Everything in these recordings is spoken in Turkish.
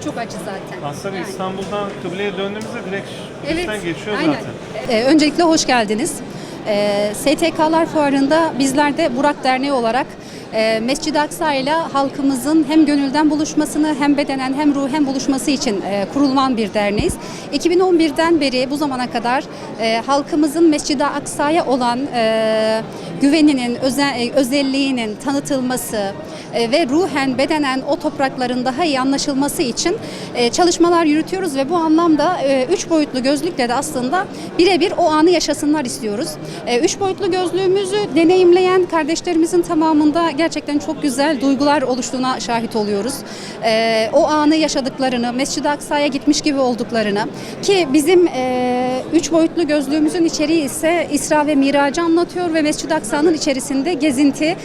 çok acı zaten. Aslında Yani. İstanbul'dan kıbleye döndüğümüzde direkt Evet, üstten geçiyor aynen. zaten. Öncelikle hoş geldiniz. STK'lar Fuarı'nda bizler de Burak Derneği olarak Mescid-i Aksa ile halkımızın hem gönülden buluşmasını hem bedenen hem ruhen buluşması için kurulan bir derneğiz. 2011'den beri bu zamana kadar halkımızın Mescid-i Aksa'ya olan güveninin, özelliğinin tanıtılması ve ruhen, bedenen o toprakların daha iyi anlaşılması için çalışmalar yürütüyoruz ve bu anlamda 3 boyutlu gözlükle de aslında birebir o anı yaşasınlar istiyoruz. 3 boyutlu gözlüğümüzü deneyimleyen kardeşlerimizin tamamında gerçekten çok güzel duygular oluştuğuna şahit oluyoruz. O anı yaşadıklarını, Mescid-i Aksa'ya gitmiş gibi olduklarını ki bizim 3 boyutlu gözlüğümüzün içeriği ise İsra ve Mirac'ı anlatıyor ve Mescid-i Aksa'nın içerisinde gezinti,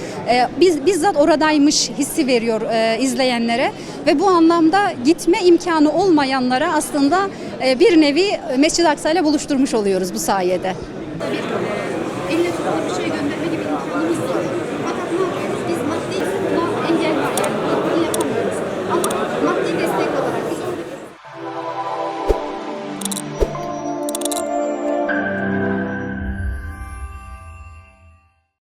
bizzat oradaymış hissi veriyor izleyenlere ve bu anlamda gitme imkanı olmayanlara aslında bir nevi Mescid-i Aksa ile buluşturmuş oluyoruz bu sayede. Elle tutulur bir şey